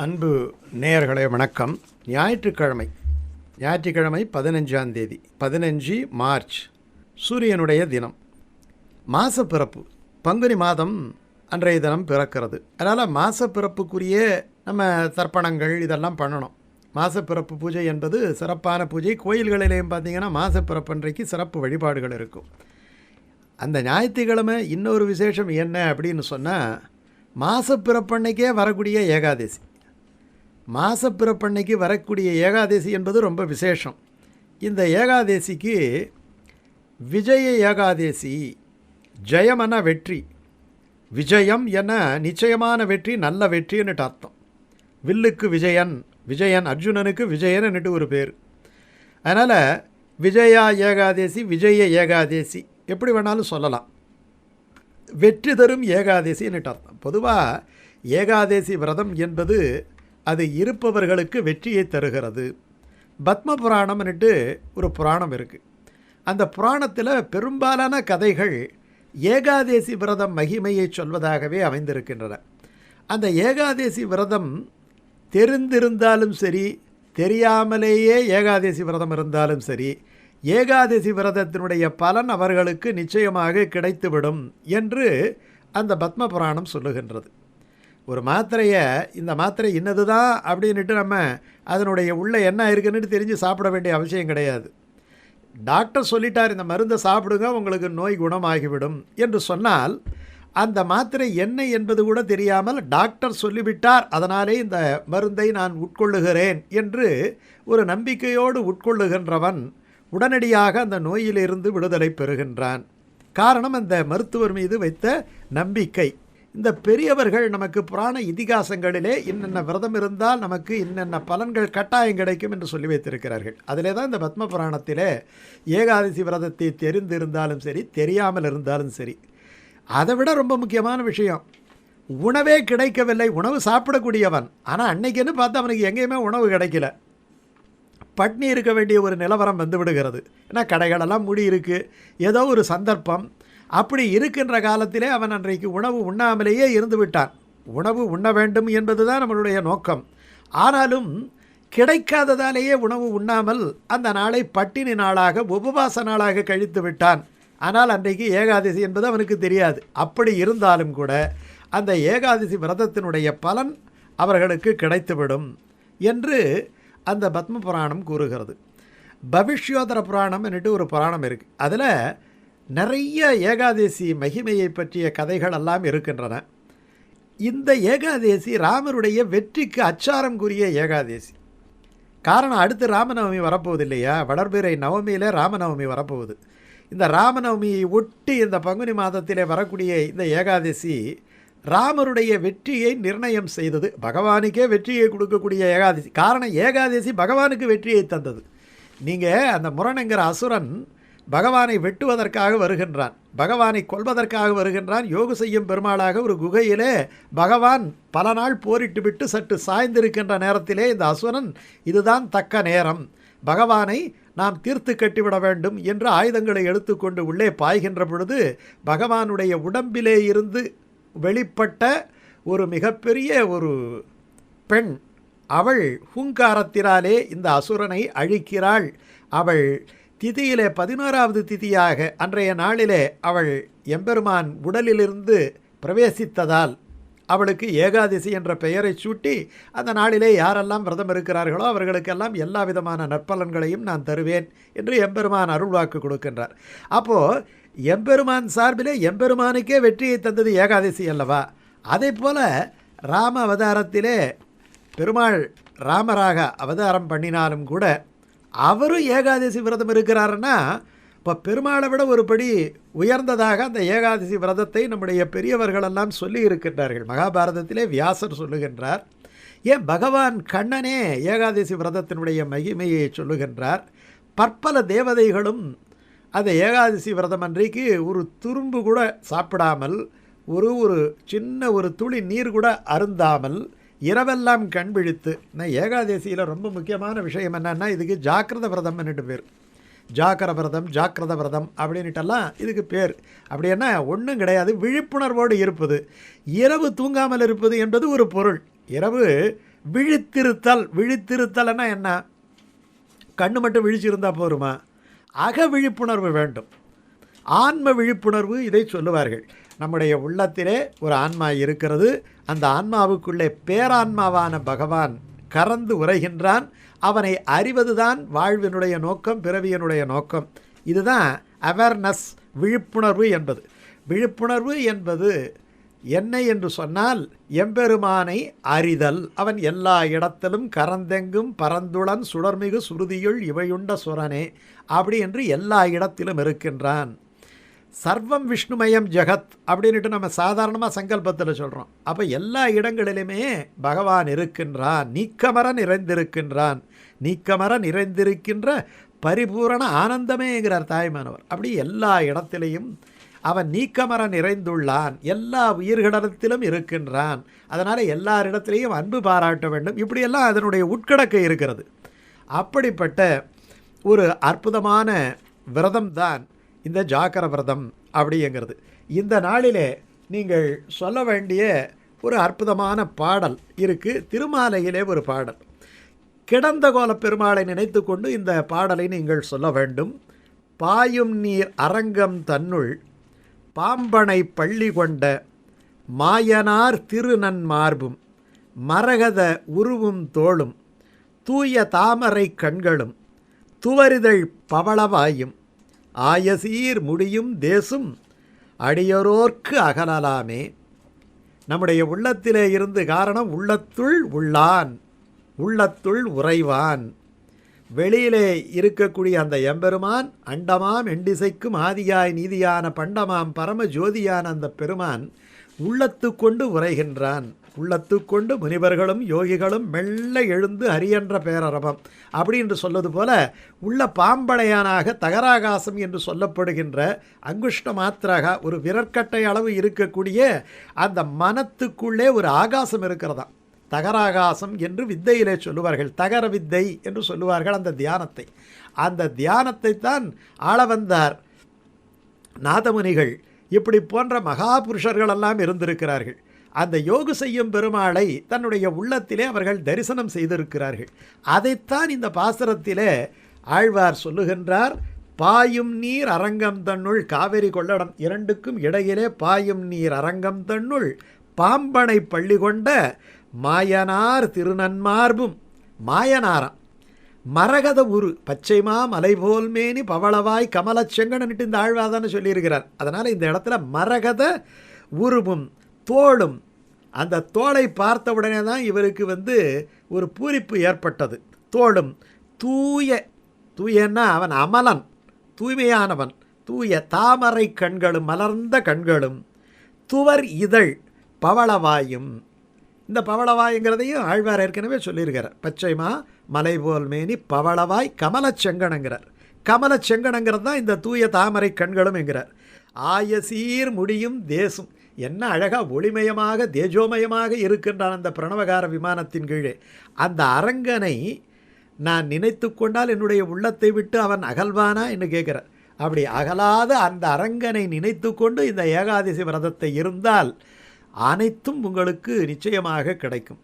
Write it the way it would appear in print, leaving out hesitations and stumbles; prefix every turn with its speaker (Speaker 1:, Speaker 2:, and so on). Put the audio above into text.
Speaker 1: அன்பு நேயர்களே வணக்கம். ஞாயிற்றுக்கிழமை 15ஆம் தேதி 15 மார்ச் சூரியனுடைய தினம். மாசப்பிறப்பு பங்குனி மாதம் அன்றைய தினம் பிறக்கிறது. அதனால் மாசப்பிறப்புக்குரிய நம்ம தர்ப்பணங்கள் இதெல்லாம் பண்ணணும். மாசப்பிறப்பு பூஜை என்பது சிறப்பான பூஜை. கோயில்களிலேயும் பார்த்திங்கன்னா மாசப்பிறப்பு அன்றைக்கு சிறப்பு வழிபாடுகள் இருக்கும். அந்த ஞாயிற்றுக்கிழமை இன்னொரு விசேஷம் என்ன அப்படின்னு சொன்னால், மாசப்பிறப்பன்னைக்கே வரக்கூடிய ஏகாதசி. மாசப்பிறப்பன்னைக்கு வரக்கூடிய ஏகாதசி என்பது ரொம்ப விசேஷம். இந்த ஏகாதசிக்கு விஜய ஏகாதசி, ஜெயமன வெற்றி, விஜயம் என நிச்சயமான வெற்றி, நல்ல வெற்றின்னுட்டு அர்த்தம். வில்லுக்கு விஜயன், விஜயன் அர்ஜுனனுக்கு விஜயன்னுட்டு ஒரு பேர். அதனால் விஜயா ஏகாதசி, விஜய ஏகாதசி எப்படி வேணாலும் சொல்லலாம். வெற்றி தரும் ஏகாதசின்னுட்டு அர்த்தம். பொதுவாக ஏகாதசி விரதம் என்பது அது இருப்பவர்களுக்கு வெற்றியை தருகிறது. பத்ம புராணம்னுட்டு ஒரு புராணம் இருக்குது. அந்த புராணத்தில் பெரும்பாலான கதைகள் ஏகாதசி விரதம் மகிமையை சொல்வதாகவே அமைந்திருக்கின்றன. அந்த ஏகாதசி விரதம் தெரிந்திருந்தாலும் சரி, தெரியாமலேயே ஏகாதசி விரதம் இருந்தாலும் சரி, ஏகாதசி விரதத்தினுடைய பலன் அவர்களுக்கு நிச்சயமாக கிடைத்துவிடும் என்று அந்த பத்ம புராணம் சொல்லுகின்றது. ஒரு மாத்திரையை, இந்த மாத்திரை இன்னது தான் அப்படின்ட்டு நம்ம அதனுடைய உள்ளே என்ன இருக்குன்னு தெரிஞ்சு சாப்பிட வேண்டிய அவசியம் கிடையாது. டாக்டர் சொல்லிட்டார் இந்த மருந்தை சாப்பிடுங்க உங்களுக்கு நோய் குணமாகிவிடும் என்று சொன்னால், அந்த மாத்திரை என்ன என்பது கூட தெரியாமல் டாக்டர் சொல்லிவிட்டார், அதனாலே இந்த மருந்தை நான் உட்கொள்ளுகிறேன் என்று ஒரு நம்பிக்கையோடு உட்கொள்ளுகின்றவன் உடனடியாக அந்த நோயிலிருந்து விடுதலை பெறுகின்றான். காரணம் அந்த மருத்துவர் மீது வைத்த நம்பிக்கை. இந்த பெரியவர்கள் நமக்கு புராண இதிகாசங்களிலே இன்னென்ன விரதம் இருந்தால் நமக்கு இன்னென்ன பலன்கள் கட்டாயம் கிடைக்கும் என்று சொல்லி வைத்திருக்கிறார்கள். அதிலே தான் இந்த பத்ம புராணத்திலே ஏகாதசி விரதத்தை தெரிந்திருந்தாலும் சரி, தெரியாமல் இருந்தாலும் சரி, அதை விட ரொம்ப முக்கியமான விஷயம், உணவே கிடைக்கவில்லை, உணவு சாப்பிடக்கூடியவன், ஆனால் அன்னைக்குன்னு பார்த்து அவனுக்கு எங்கேயுமே உணவு கிடைக்கல, பட்னி இருக்க வேண்டிய ஒரு நிலவரம் வந்து விடுகிறது. ஏன்னா கடைகளெல்லாம் மூடி இருக்குது, ஏதோ ஒரு சந்தர்ப்பம். அப்படி இருக்கின்ற காலத்திலே அவன் அன்றைக்கு உணவு உண்ணாமலேயே இருந்து விட்டான். உணவு உண்ண வேண்டும் என்பது தான் நம்மளுடைய நோக்கம். ஆனாலும் கிடைக்காததாலேயே உணவு உண்ணாமல் அந்த நாளை பட்டினி நாளாக, உபவாச நாளாக கழித்து விட்டான். ஆனால் அன்றைக்கு ஏகாதசி என்பது அவனுக்கு தெரியாது. அப்படி இருந்தாலும் கூட அந்த ஏகாதசி விரதத்தினுடைய பலன் அவர்களுக்கு கிடைத்துவிடும் என்று அந்த பத்ம புராணம் கூறுகிறது. பவிஷ்யோதர புராணம் என்னட்டு ஒரு புராணம் இருக்குது. அதில் நிறைய ஏகாதசி மகிமையை பற்றிய கதைகள் எல்லாம் இருக்கின்றன. இந்த ஏகாதசி ராமருடைய வெற்றிக்கு அச்சாரம் கூறிய ஏகாதசி. காரணம், அடுத்து ராமநவமி வரப்போகுது இல்லையா? வளர்பிறை நவமியில் ராமநவமி வரப்போகுது. இந்த ராமநவமியை ஒட்டி இந்த பங்குனி மாதத்திலே வரக்கூடிய இந்த ஏகாதசி ராமருடைய வெற்றியை நிர்ணயம் செய்தது. பகவானுக்கே வெற்றியை கொடுக்கக்கூடிய ஏகாதசி. காரணம், ஏகாதசி பகவானுக்கு வெற்றியை தந்தது. நீங்கள் அந்த முரணுங்கிற அசுரன் பகவானை வெட்டுவதற்காக வருகின்றான், பகவானை கொல்வதற்காக வருகின்றான். யோகு செய்யும் பெருமாளாக ஒரு குகையிலே பகவான் பல நாள் போரிட்டு விட்டு சற்று சாய்ந்திருக்கின்ற நேரத்திலே இந்த அசுரன் இதுதான் தக்க நேரம், பகவானை நாம் தீர்த்து கட்டிவிட வேண்டும் என்று ஆயுதங்களை எடுத்துக்கொண்டு உள்ளே பாய்கின்ற பொழுது பகவானுடைய உடம்பிலே இருந்து வெளிப்பட்ட ஒரு மிகப்பெரிய ஒரு பெண், அவள் ஹூங்காரத்தினாலே இந்த அசுரனை அழிக்கிறாள். அவள் திதியிலே 11வது திதியாக அன்றைய நாளிலே அவள் எம்பெருமான் உடலிலிருந்து பிரவேசித்ததால் அவளுக்கு ஏகாதசி என்ற பெயரை சூட்டி அந்த நாளிலே யாரெல்லாம் விரதம் இருக்கிறார்களோ அவர்களுக்கெல்லாம் எல்லா விதமான நற்பலன்களையும் நான் தருவேன் என்று எம்பெருமான் அருள்வாக்கு கொடுக்கின்றார். அப்போது எம்பெருமான் சார்பிலே எம்பெருமானுக்கே வெற்றியை தந்தது ஏகாதசி அல்லவா? அதே போல் ராம அவதாரத்திலே பெருமாள் ராமராக அவதாரம் பண்ணினாலும் கூட அவரும் ஏகாதசி விரதம் இருக்கிறாருன்னா, இப்போ பெருமாளை விட ஒரு படி உயர்ந்ததாக அந்த ஏகாதசி விரதத்தை நம்முடைய பெரியவர்களெல்லாம் சொல்லி இருக்கின்றார்கள். மகாபாரதத்திலே வியாசர் சொல்லுகின்றார். ஏன் பகவான் கண்ணனே ஏகாதசி விரதத்தினுடைய மகிமையை சொல்லுகின்றார். பற்பல தேவதைகளும் அந்த ஏகாதசி விரதம் அன்றைக்கு ஒரு துரும்பு கூட சாப்பிடாமல், ஒரு சின்ன ஒரு துளி நீர் கூட அருந்தாமல் இரவெல்லாம் கண் விழித்து. நான் ஏகாதசியில் ரொம்ப முக்கியமான விஷயம் என்னென்னா, இதுக்கு ஜாக்கிரத விரதம் என்னட்டு பேர். ஜாக்கிர விரதம், ஜாக்கிரத விரதம் அப்படின்ட்டெல்லாம் இதுக்கு பேர். அப்படின்னா ஒன்றும் கிடையாது, விழிப்புணர்வோடு இருப்பது. இரவு தூங்காமல் இருப்பது என்பது ஒரு பொருள். இரவு விழித்திருத்தல். விழித்திருத்தல்னா என்ன? கண்ணு மட்டும் விழிச்சிருந்தால் போருமா? அக விழிப்புணர்வு வேண்டும். ஆன்ம விழிப்புணர்வு இதை சொல்லுவார்கள். நம்முடைய உள்ளத்திலே ஒரு ஆன்மா இருக்கிறது. அந்த ஆன்மாவுக்குள்ளே பேரான்மாவான பகவான் கறந்து உரைகின்றான். அவனை அறிவதுதான் வாழ்வினுடைய நோக்கம், பிறவியினுடைய நோக்கம். இதுதான் அவேர்னஸ், விழிப்புணர்வு என்பது. விழிப்புணர்வு என்பது என்ன என்று சொன்னால், எம்பெருமானை அறிதல். அவன் எல்லா இடத்திலும் கரந்தெங்கும் பரந்துளன் சுடர்மிகு சுருதியுள் இவையுண்ட சுரனே அப்படி என்று எல்லா இடத்திலும் இருக்கின்றான். சர்வம் விஷ்ணுமயம் ஜெகத் அப்படின்ட்டு நம்ம சாதாரணமாக சங்கல்பத்தில் சொல்கிறோம். அப்போ எல்லா இடங்களிலுமே பகவான் இருக்கின்றான், நீக்கமர நிறைந்திருக்கின்றான். நீக்கமர நிறைந்திருக்கின்ற பரிபூரண ஆனந்தமேங்கிறார் தாய்மானவர். அப்படி எல்லா இடத்திலையும் அவன் நீக்கமர நிறைந்துள்ளான், எல்லா உயிர்களிடத்திலும் இருக்கின்றான். அதனால் எல்லாரிடத்திலையும் அன்பு பாராட்ட வேண்டும். இப்படியெல்லாம் அதனுடைய உட்கடக்கை இருக்கிறது. அப்படிப்பட்ட ஒரு அற்புதமான விரதம்தான் இந்த ஜாகர விரதம் அப்படிங்கிறது. இந்த நாளிலே நீங்கள் சொல்ல வேண்டிய ஒரு அற்புதமான பாடல் இருக்குது. திருமாலையிலே ஒரு பாடல். கிடந்த கோல பெருமாளை நினைத்து கொண்டு இந்த பாடலை நீங்கள் சொல்ல வேண்டும். பாயும் நீர் அரங்கம் தன்னுள் பாம்பனை பள்ளி கொண்ட மாயனார் திருநன்மார்பும் மரகத உருவும் தோளும் தூய தாமரை கண்களும் துவரிதழ் பவளவாயும் ஆயசீர் முடியும் தேசும் அடியரோர்க்கு அகலலாமே. நம்முடைய உள்ளத்திலே இருந்து காரணம் உள்ளத்துள் உள்ளான், உள்ளத்துள் உறைவான். வெளியிலே இருக்கக்கூடிய அந்த எம்பெருமான் அண்டமாம் எண்டிசைக்கும் ஆதியாய் நீதியான பண்டமாம் பரம ஜோதியான அந்த பெருமான் உள்ளத்துக்கொண்டு உரைகின்றான். உள்ளத்துக்கொண்டு முனிவர்களும் யோகிகளும் மெல்ல எழுந்து ஹரியென்ற பேரரபம் அப்படி என்று சொல்வது போல உள்ள பாம்படையானாக தகராகாசம் என்று சொல்லப்படுகின்ற அங்குஷ்ட மாத்திராக ஒரு விரற்கட்டை அளவு இருக்கக்கூடிய அந்த மனத்துக்குள்ளே ஒரு ஆகாசம் இருக்கிறதாம். தகராகாசம் என்று வித்தையிலே சொல்லுவார்கள். தகர வித்தை என்று சொல்லுவார்கள் அந்த தியானத்தை. அந்த தியானத்தை தான் ஆள வந்தார் நாதமுனிகள். இப்படி போன்ற மகாபுருஷர்களெல்லாம் இருந்திருக்கிறார்கள். அந்த யோகு செய்யும் பெருமாளை தன்னுடைய உள்ளத்திலே அவர்கள் தரிசனம் செய்திருக்கிறார்கள். அதைத்தான் இந்த பாசுரத்திலே ஆழ்வார் சொல்லுகின்றார். பாயும் நீர் அரங்கம் தன்னுள், காவிரி கொள்ளடம் இரண்டுக்கும் இடையிலே பாயும் நீர் அரங்கம் தன்னுள் பாம்பனை பள்ளி கொண்ட மாயனார் திருநன்மார்பும். மாயனாரம் மரகத உரு பச்சைமா மலைபோல் மேனி பவளவாய் கமலச் செங்கடன்ட்டு இந்த ஆழ்வாதான்னு சொல்லியிருக்கிறார். அதனால் இந்த இடத்துல மரகத உருவும் தோளும். அந்த தோளை பார்த்த உடனே தான் இவருக்கு ஒரு பூரிப்பு ஏற்பட்டது. தோளும் தூய, தூயன்னா அவன் அமலன், தூய்மையானவன். தூய தாமரை கண்களும் மலர்ந்த கண்களும் துவர் இதழ் பவளவாயும். இந்த பவளவாய்ங்கிறதையும் ஆழ்வார் ஏற்கனவே சொல்லியிருக்கிறார். பச்சைமா மலைபோல் மேனி பவளவாய் கமலச் செங்கணங்கிறார். கமலச் செங்கணங்கிறது தான் இந்த தூய தாமரை கண்களும் என்கிறார். ஆயசீர் முடியும் தேசும். என்ன அழகாக ஒளிமயமாக தேஜோமயமாக இருக்கின்றான் அந்த பிரணவகார விமானத்தின் கீழே. அந்த அரங்கனை நான் நினைத்து கொண்டால் என்னுடைய உள்ளத்தை விட்டு அவன் அகல்வானா என்று கேட்கிறார். அப்படி அகலாத அந்த அரங்கனை நினைத்து கொண்டு இந்த ஏகாதசி விரதத்தை இருந்தால் அனைத்தும் உங்களுக்கு நிச்சயமாக கிடைக்கும்.